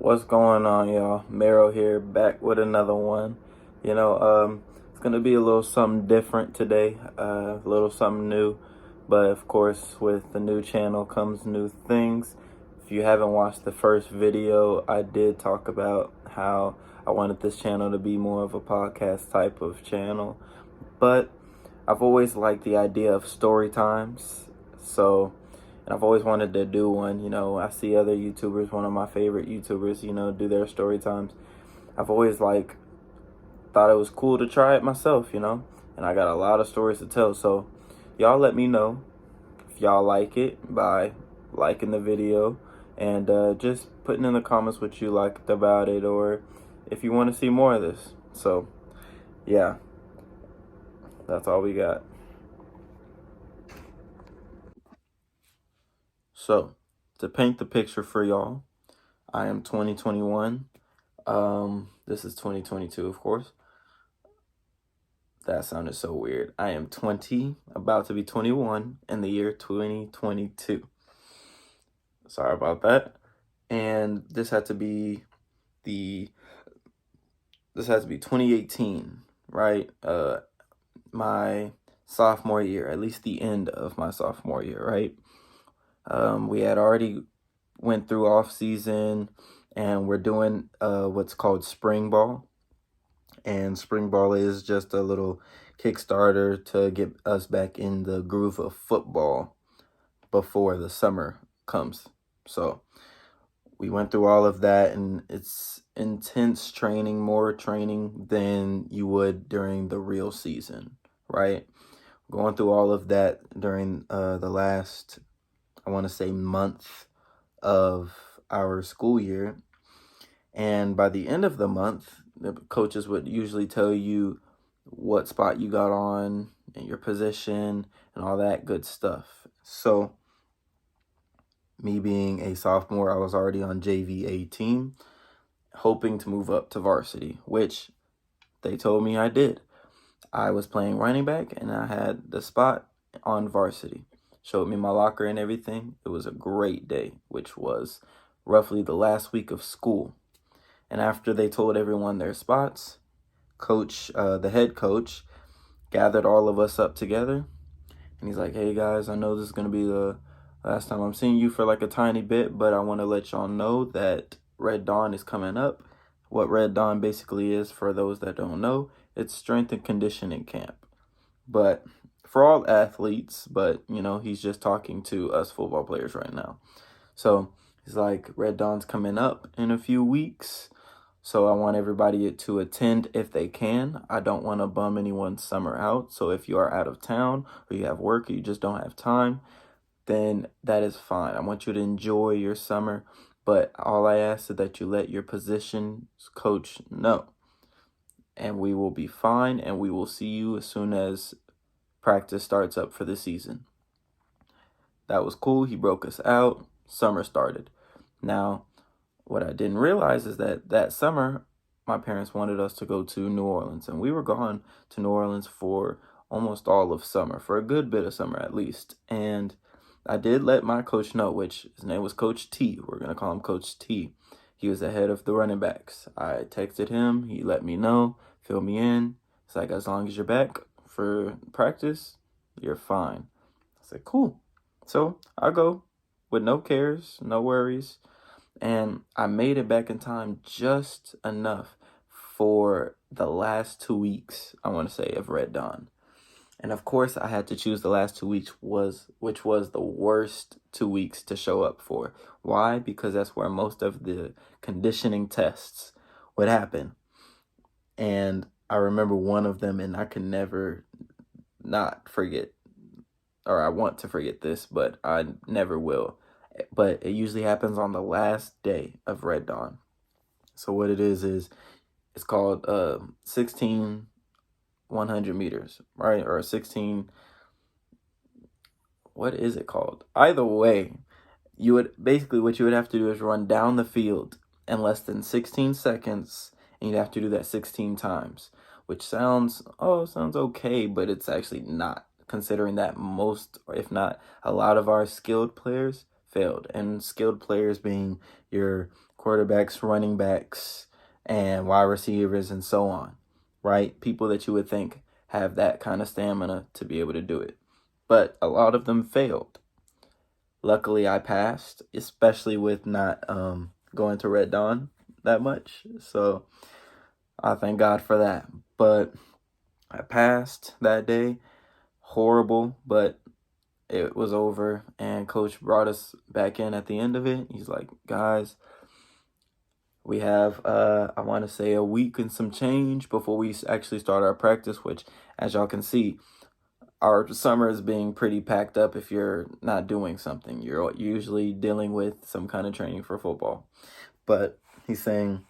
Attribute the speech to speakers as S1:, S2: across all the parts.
S1: What's going on, y'all? Mero here, back with another one. It's gonna be a little something different today, a little something new. But of course, with the new channel comes new things. If you haven't watched the first video, I did talk about how I wanted this channel to be more of a podcast type of channel. But I've always liked the idea of story times. And I've always wanted to do one. I see other YouTubers, one of my favorite YouTubers, do their story times. I've always thought it was cool to try it myself, and I got a lot of stories to tell. So y'all let me know if y'all like it by liking the video and just putting in the comments what you liked about it, or if you want to see more of this. So yeah, that's all we got. So, to paint the picture for y'all, I am 2021. This is 2022, of course. That sounded so weird. I am 20, about to be 21 in the year 2022. Sorry about that. And this had to be 2018, right? My sophomore year, at least the end of my sophomore year, right? We had already went through off season, and we're doing what's called spring ball. And spring ball is just a little Kickstarter to get us back in the groove of football before the summer comes. So we went through all of that, and it's intense training, more training than you would during the real season, right? Going through all of that during the last, I want to say, month of our school year. And by the end of the month, the coaches would usually tell you what spot you got on and your position and all that good stuff. So me being a sophomore, I was already on JV team, hoping to move up to varsity, which they told me I did. I was playing running back and I had the spot on varsity. Showed me my locker and everything. It was a great day, which was roughly the last week of school. And after they told everyone their spots, the head coach, gathered all of us up together. And he's like, hey guys, I know this is going to be the last time I'm seeing you for like a tiny bit, but I want to let y'all know that Red Dawn is coming up. What Red Dawn basically is, for those that don't know, it's strength and conditioning camp. But for all athletes, but he's just talking to us football players right now. So he's like, Red Dawn's coming up in a few weeks. So I want everybody to attend if they can. I don't want to bum anyone's summer out. So if you are out of town or you have work or you just don't have time, then that is fine. I want you to enjoy your summer. But all I ask is that you let your position coach know. And we will be fine, and we will see you as soon as practice starts up for the season. That was cool. He broke us out. Summer started. Now, what I didn't realize is that summer, my parents wanted us to go to New Orleans, and we were gone to New Orleans for almost all of summer, for a good bit of summer at least. And I did let my coach know, which his name was Coach T. We're going to call him Coach T. He was the head of the running backs. I texted him. He let me know, fill me in. It's like, as long as you're back for practice, you're fine. I said, cool. So I go with no cares, no worries. And I made it back in time just enough for the last 2 weeks, I want to say, of Red Dawn. And of course, I had to choose the last 2 weeks, which was the worst 2 weeks to show up for. Why? Because that's where most of the conditioning tests would happen. And I remember one of them, and I can never not forget, or I want to forget this, but I never will. But it usually happens on the last day of Red Dawn. So what it is it's called 16 100 meters, right? Or 16, what is it called? Either way, what you would have to do is run down the field in less than 16 seconds, and you'd have to do that 16 times, which sounds okay, but it's actually not, considering that most, or if not a lot of our skilled players failed. And skilled players being your quarterbacks, running backs, and wide receivers, and so on, right? People that you would think have that kind of stamina to be able to do it. But a lot of them failed. Luckily, I passed, especially with not going to Red Dawn that much. So I thank God for that. But I passed that day. Horrible, but it was over. And coach brought us back in at the end of it. He's like, guys, we have, I want to say, a week and some change before we actually start our practice, which, as y'all can see, our summer is being pretty packed up if you're not doing something. You're usually dealing with some kind of training for football. But he's saying,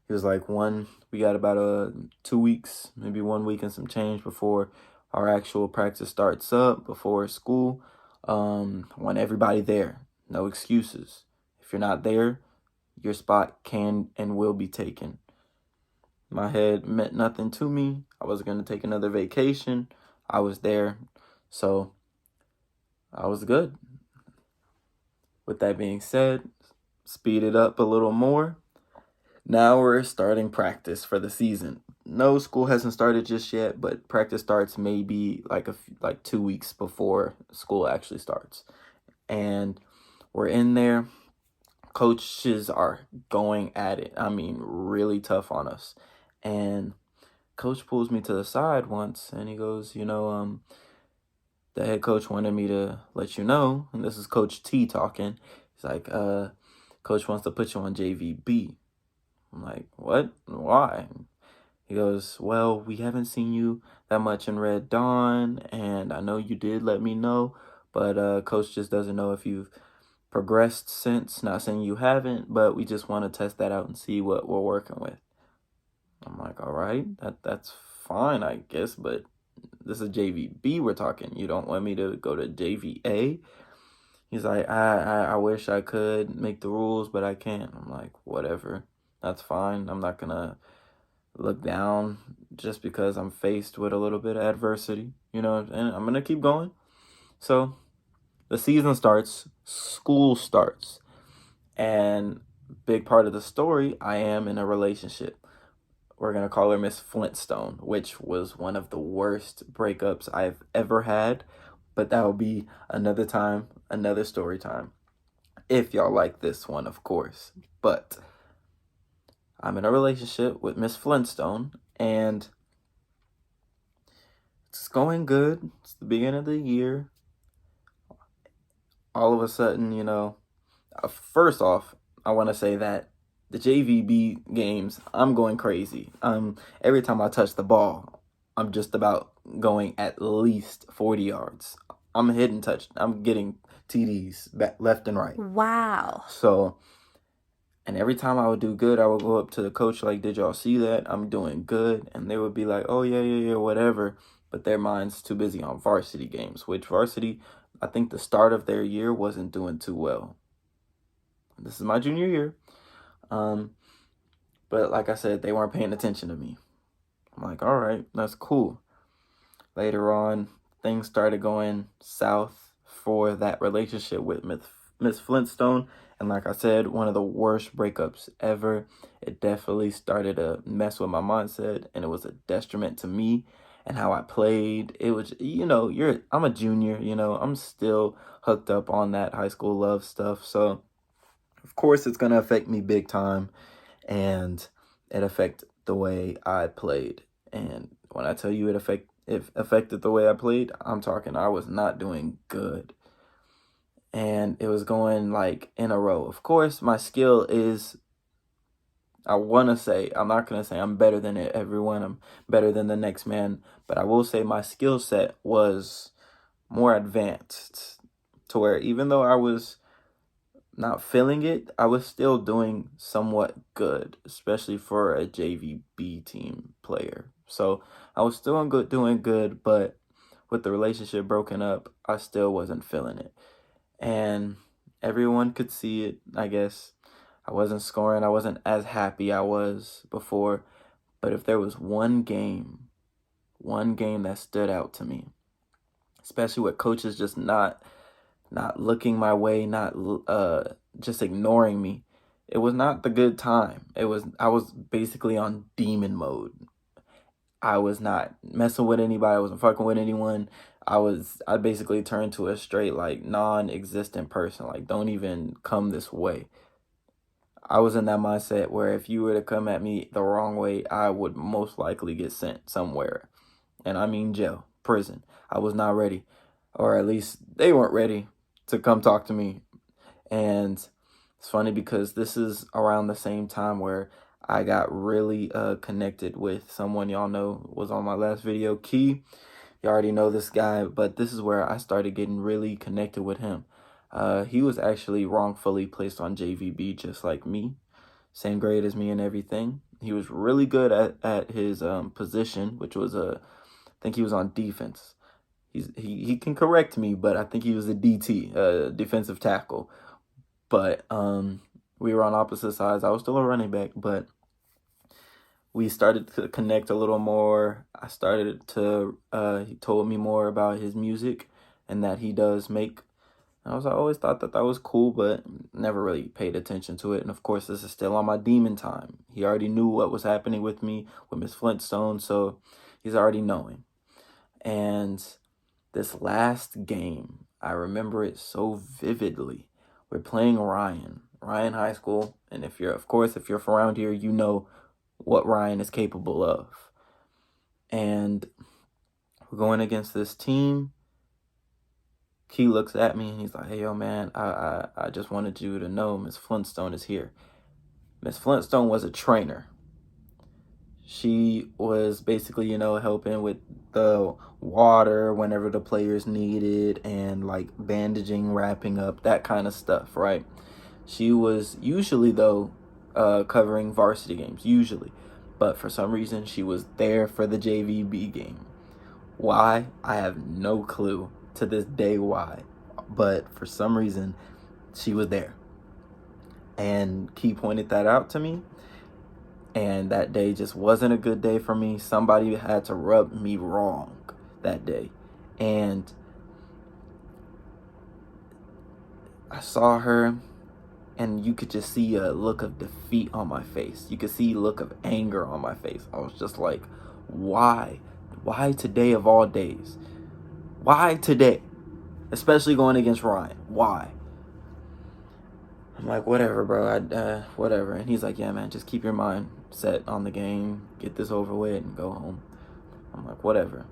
S1: he was like, we got about 2 weeks, maybe 1 week and some change before our actual practice starts up, before school. I want everybody there. No excuses. If you're not there, your spot can and will be taken. My head meant nothing to me. I was going to take another vacation. I was there, so I was good. With that being said, speed it up a little more. Now we're starting practice for the season. No, school hasn't started just yet, but practice starts maybe like 2 weeks before school actually starts. And we're in there. Coaches are going at it. I mean, really tough on us. And coach pulls me to the side once and he goes, the head coach wanted me to let you know, and this is Coach T talking. He's like, coach wants to put you on JVB. I'm like, what? Why? He goes, well, we haven't seen you that much in Red Dawn, and I know you did let me know, but coach just doesn't know if you've progressed since. Not saying you haven't, but we just want to test that out and see what we're working with. I'm like, all right, that's fine, I guess, but this is JVB we're talking. You don't want me to go to JVA? He's like, I wish I could make the rules, but I can't. I'm like, whatever. That's fine. I'm not going to look down just because I'm faced with a little bit of adversity, and I'm going to keep going. So the season starts, school starts, and big part of the story, I am in a relationship. We're going to call her Miss Flintstone, which was one of the worst breakups I've ever had. But that will be another time, another story time. If y'all like this one, of course. But I'm in a relationship with Miss Flintstone, and it's going good. It's the beginning of the year. All of a sudden, first off, I want to say that the JVB games, I'm going crazy. Every time I touch the ball, I'm just about going at least 40 yards. I'm hitting touch. I'm getting TDs back, left and right.
S2: Wow.
S1: So, and every time I would do good, I would go up to the coach like, did y'all see that? I'm doing good. And they would be like, oh, yeah, whatever. But their mind's too busy on varsity games, which varsity, I think the start of their year wasn't doing too well. This is my junior year. But like I said, they weren't paying attention to me. I'm like, all right, that's cool. Later on, things started going south for that relationship with Miss Flintstone. And like I said, one of the worst breakups ever. It definitely started to mess with my mindset, and it was a detriment to me and how I played. It was, I'm a junior, I'm still hooked up on that high school love stuff. So of course it's going to affect me big time, and it affected the way I played. And when I tell you it affected the way I played, I'm talking I was not doing good. And it was going like in a row. Of course, my skill is, I'm not going to say I'm better than everyone. I'm better than the next man. But I will say my skill set was more advanced to where even though I was not feeling it, I was still doing somewhat good, especially for a JVB team player. So I was still doing good, but with the relationship broken up, I still wasn't feeling it. And everyone could see it, I guess. I wasn't scoring. I wasn't as happy I was before. But if there was one game that stood out to me, especially with coaches just not not looking my way, not just ignoring me. It was not the good time. I was basically on demon mode. I was not messing with anybody. I wasn't fucking with anyone. I basically turned to a straight like non-existent person. Like, don't even come this way. I was in that mindset where if you were to come at me the wrong way, I would most likely get sent somewhere. And I mean jail, prison. I was not ready. Or at least they weren't ready to come talk to me. And it's funny because this is around the same time where I got really connected with someone y'all know was on my last video, Key. You already know this guy, but this is where I started getting really connected with him. He was actually wrongfully placed on JVB just like me. Same grade as me and everything. He was really good at his position, which was I think he was on defense. He can correct me, but I think he was a DT, defensive tackle. But we were on opposite sides. I was still a running back, but we started to connect a little more. I started to, he told me more about his music and that he does make. I always thought that was cool, but never really paid attention to it. And of course, this is still on my demon time. He already knew what was happening with me with Miss Flintstone, so he's already knowing. And this last game, I remember it so vividly. We're playing Ryan High School, and if you're from around here, you know what Ryan is capable of. And we're going against this team. Key looks at me and he's like, "Hey, yo, man, I just wanted you to know Miss Flintstone is here." Miss Flintstone was a trainer. She was basically, helping with the water whenever the players needed and like bandaging, wrapping up, that kind of stuff, right? She was usually, though, covering varsity games, usually. But for some reason, she was there for the JVB game. Why? I have no clue to this day why. But for some reason, she was there. And Key pointed that out to me. And that day just wasn't a good day for me. Somebody had to rub me wrong that day. And I saw her, and you could just see a look of defeat on my face. You could see a look of anger on my face. I was just like, why? Why today of all days? Why today? Especially going against Ryan. Why? I'm like, whatever, bro. Whatever. And he's like, yeah, man, just keep your mind set on the game. Get this over with and go home. I'm like, whatever.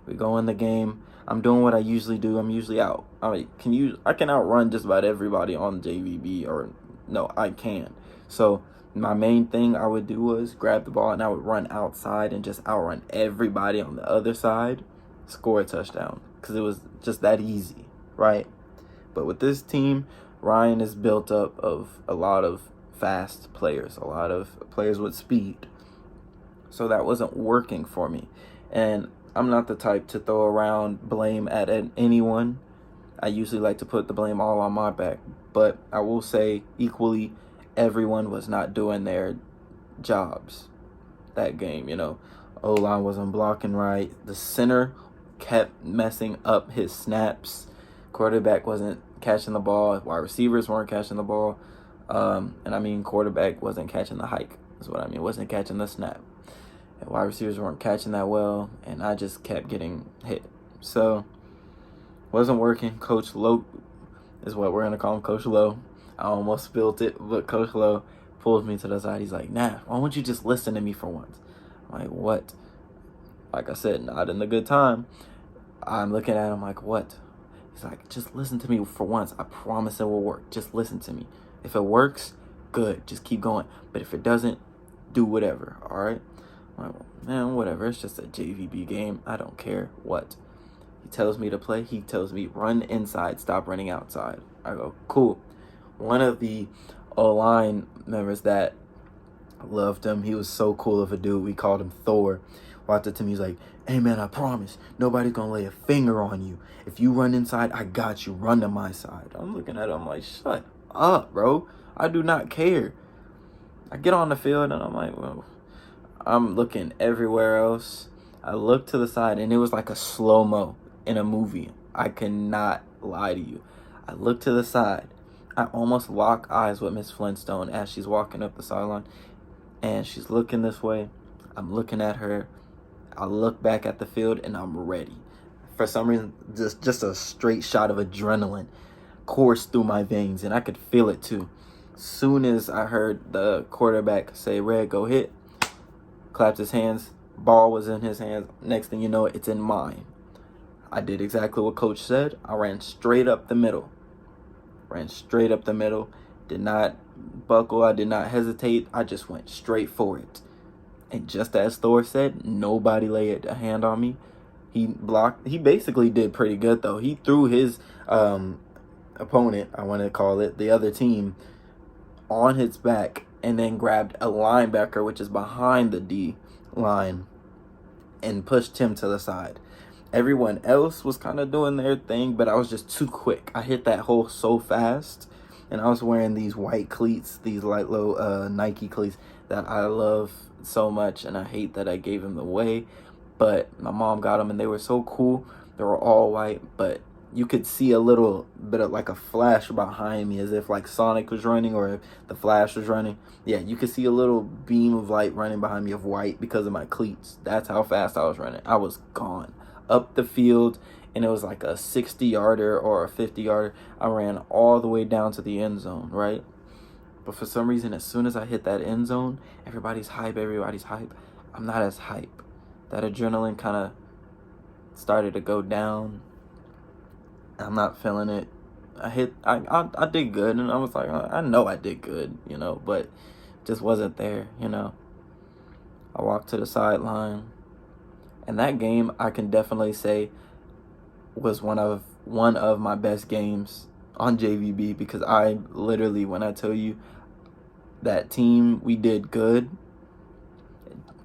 S1: We go in the game. I'm doing what I usually do. I'm usually out. I can outrun just about everybody on JVB, or no, I can. So my main thing I would do was grab the ball and I would run outside and just outrun everybody on the other side, score a touchdown, because it was just that easy, right? But with this team, Ryan is built up of a lot of fast players, a lot of players with speed. So that wasn't working for me. And I'm not the type to throw around blame at anyone. I usually like to put the blame all on my back. But I will say equally, everyone was not doing their jobs that game, O-line wasn't blocking right. The center kept messing up his snaps. Quarterback wasn't catching the ball. Wide receivers weren't catching the ball. Quarterback wasn't catching the hike. That's what I mean. Wasn't catching the snap. And wide receivers weren't catching that well. And I just kept getting hit. So, wasn't working. Coach Lowe is what we're going to call him, Coach Lowe. I almost spilled it, but Coach Lowe pulls me to the side. He's like, "Nah, why don't you just listen to me for once?" I'm like, "What?" Like I said, not in a good time. I'm looking at him like, "What?" He's like, "Just listen to me for once. I promise it will work. Just listen to me. If it works, good. Just keep going. But if it doesn't, do whatever, all right?" I'm like, "Man, whatever. It's just a JVB game. I don't care what." He tells me to play. He tells me, "Run inside. Stop running outside." I go, "Cool." One of the O-line members that loved him, he was so cool of a dude. We called him Thor. Walked up to me. He's like, "Hey, man, I promise nobody's going to lay a finger on you. If you run inside, I got you. Run to my side." I'm looking at him like, shut up, bro. I do not care. I get on the field and I'm like, well, I'm looking everywhere else. I look to the side and it was like a slow-mo in a movie. I cannot lie to you. I look to the side. I almost lock eyes with Miss Flintstone as she's walking up the sideline, and she's looking this way. I'm looking at her. I look back at the field, and I'm ready. For some reason, just a straight shot of adrenaline coursed through my veins, and I could feel it too. Soon as I heard the quarterback say, "Red, go hit," clapped his hands, ball was in his hands. Next thing you know, it's in mine. I did exactly what coach said. I ran straight up the middle. Did not buckle. I did not hesitate. I just went straight for it. And just as Thor said, nobody laid a hand on me. He blocked. He basically did pretty good, though. He threw his opponent, I want to call it, the other team, on his back and then grabbed a linebacker, which is behind the D line, and pushed him to the side. Everyone else was kind of doing their thing, but I was just too quick. I hit that hole so fast, and I was wearing these white cleats, these light low Nike cleats that I love so much, and I hate that I gave them away. But my mom got them, and they were so cool. They were all white, but you could see a little bit of like a flash behind me, as if like Sonic was running or the Flash was running. Yeah, you could see a little beam of light running behind me of white because of my cleats. That's how fast I was running. I was gone up the field, and it was like a 60-yarder or a 50-yarder. I ran all the way down to the end zone, right? But for some reason, as soon as I hit that end zone, everybody's hype. I'm not as hype. That adrenaline kind of started to go down. I'm not feeling it. I did good, and I was like, I know I did good, but just wasn't there, I walked to the sideline, and that game I can definitely say was one of my best games on JVB, because I literally, when I tell you that team, we did good.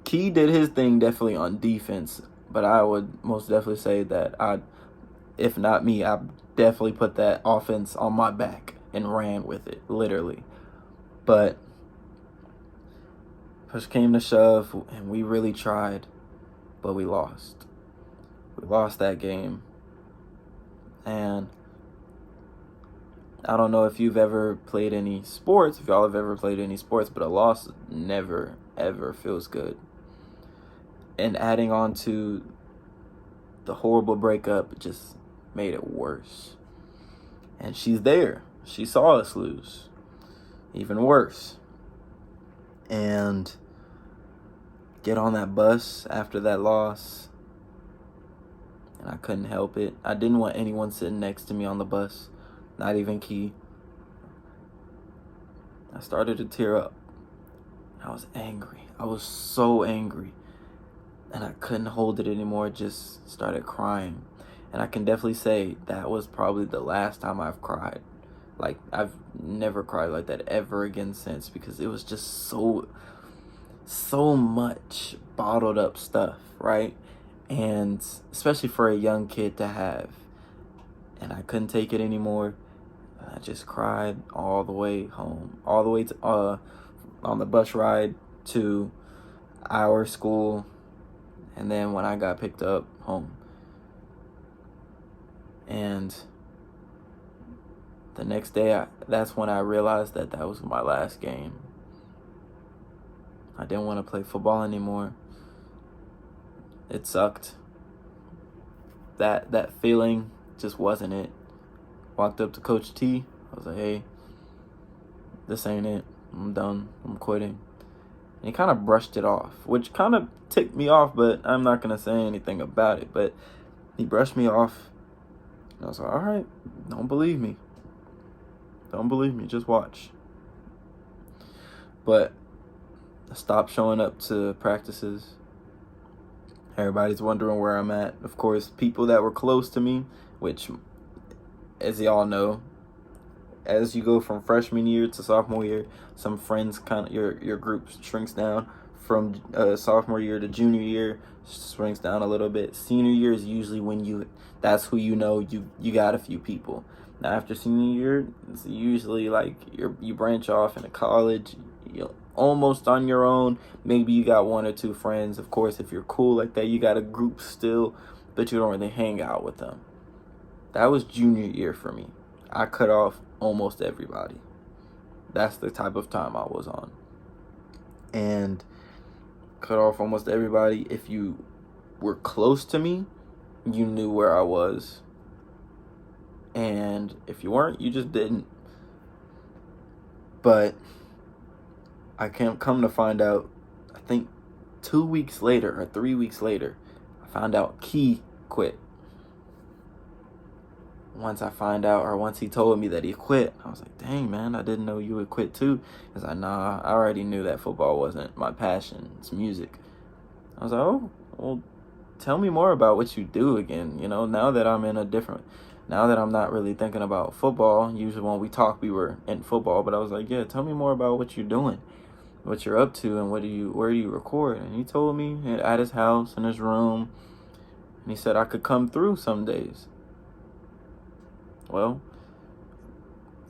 S1: Key did his thing definitely on defense, but I would most definitely say that if not me, I definitely put that offense on my back and ran with it, literally. But push came to shove, and we really tried, but we lost. We lost that game. And I don't know if you've ever played any sports, if y'all have ever played any sports, but a loss never, ever feels good. And adding on to the horrible breakup just made it worse. And she's there. She saw us lose. Even worse. And get on that bus after that loss, and I couldn't help it. I didn't want anyone sitting next to me on the bus, not even Key. I started to tear up. I was angry. I was so angry. And I couldn't hold it anymore. Just started crying. And I can definitely say that was probably the last time I've cried. Like, I've never cried like that ever again since, because it was just so much bottled up stuff, right? And especially for a young kid to have. And I couldn't take it anymore. I just cried all the way home, all the way to on the bus ride to our school, and then when I got picked up, home. And the next day, that's when I realized that was my last game. I didn't want to play football anymore. It sucked. That feeling just wasn't it. Walked up to Coach T. I was like, hey, this ain't it. I'm done. I'm quitting. And he kind of brushed it off, which kind of ticked me off, but I'm not going to say anything about it. But he brushed me off. And I was like, all right, don't believe me. Just watch. But I stopped showing up to practices. Everybody's wondering where I'm at. Of course, people that were close to me, which, as y'all know, as you go from freshman year to sophomore year, some friends kind of, your group shrinks down. From sophomore year to junior year, shrinks down a little bit. Senior year is usually when that's who you know, you got a few people. Now after senior year, it's usually like you branch off into college. You're almost on your own. Maybe you got one or two friends. Of course, if you're cool like that, you got a group still, but you don't really hang out with them. That was junior year for me. I cut off almost everybody. That's the type of time I was on. And cut off almost everybody. If you were close to me, you knew where I was. And if you weren't, you just didn't. But I can't come to find out, I think 2 weeks later or 3 weeks later, I found out Key quit. Once he told me that he quit, I was like, dang, man, I didn't know you would quit too. He's like, nah, I already knew that football wasn't my passion. It's music. I was like, oh, well, tell me more about what you do again. Now that I'm not really thinking about football. Usually when we talk, we were in football, but I was like, yeah, tell me more about what you're doing, what you're up to, and where do you record? And he told me at his house, in his room, and he said I could come through some days. Well,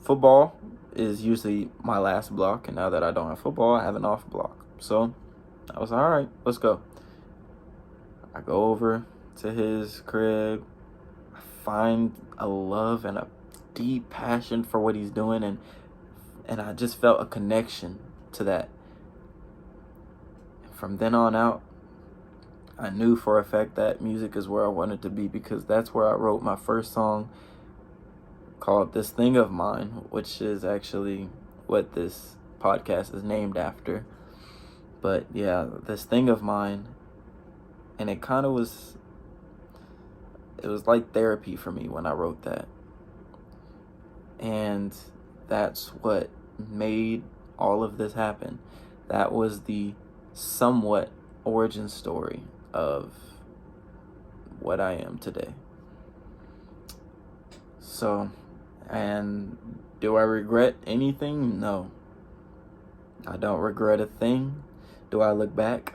S1: football is usually my last block, and now that I don't have football, I have an off block. So I was like, all right, let's go. I go over to his crib. I find a love and a deep passion for what he's doing, and I just felt a connection to that. From then on out, I knew for a fact that music is where I wanted to be, because that's where I wrote my first song, called This Thing of Mine, which is actually what this podcast is named after. But yeah, This Thing of Mine. And it was like therapy for me when I wrote that. And that's what made all of this happen. That was the somewhat origin story of what I am today. So, and do I regret anything? No. I don't regret a thing. Do I look back?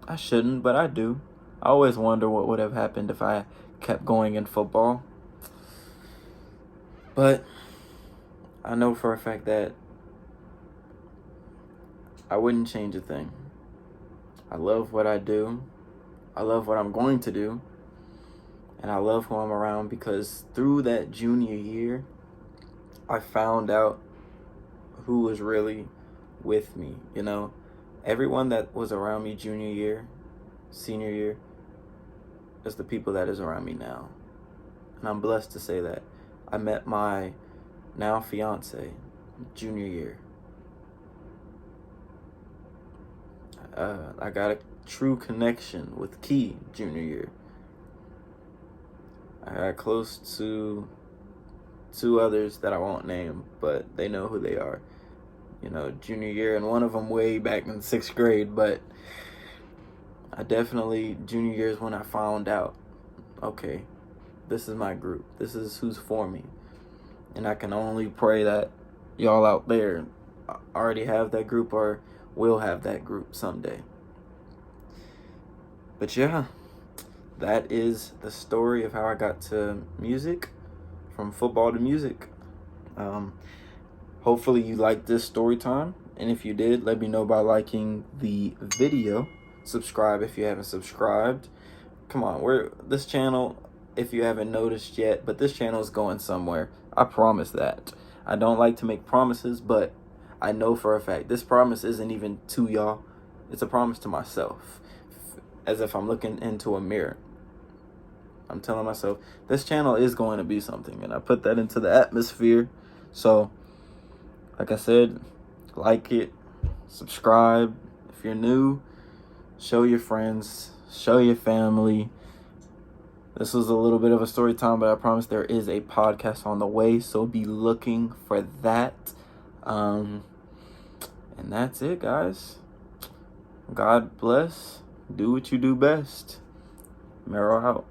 S1: I shouldn't, but I do. I always wonder what would have happened if I kept going in football. But I know for a fact that I wouldn't change a thing. I love what I do. I love what I'm going to do. And I love who I'm around, because through that junior year, I found out who was really with me. Everyone that was around me junior year, senior year, is the people that is around me now. And I'm blessed to say that. I met my now fiance junior year. I got a true connection with Key junior year. I got close to 2 others that I won't name, but they know who they are. Junior year, and one of them way back in 6th grade, but I definitely, junior year is when I found out, okay, this is my group. This is who's for me. And I can only pray that y'all out there already have that group or will have that group someday. But yeah, that is the story of how I got to music, from football to music. Hopefully you liked this story time. And if you did, let me know by liking the video. Subscribe if you haven't subscribed. Come on, this channel, if you haven't noticed yet, but this channel is going somewhere. I promise that. I don't like to make promises, but I know for a fact this promise isn't even to y'all. It's a promise to myself. As if I'm looking into a mirror. I'm telling myself, this channel is going to be something, and I put that into the atmosphere. So, like I said, like it, subscribe. If you're new, show your friends, show your family. This was a little bit of a story time, but I promise there is a podcast on the way, so be looking for that. And that's it, guys. God bless. Do what you do best. Mero out.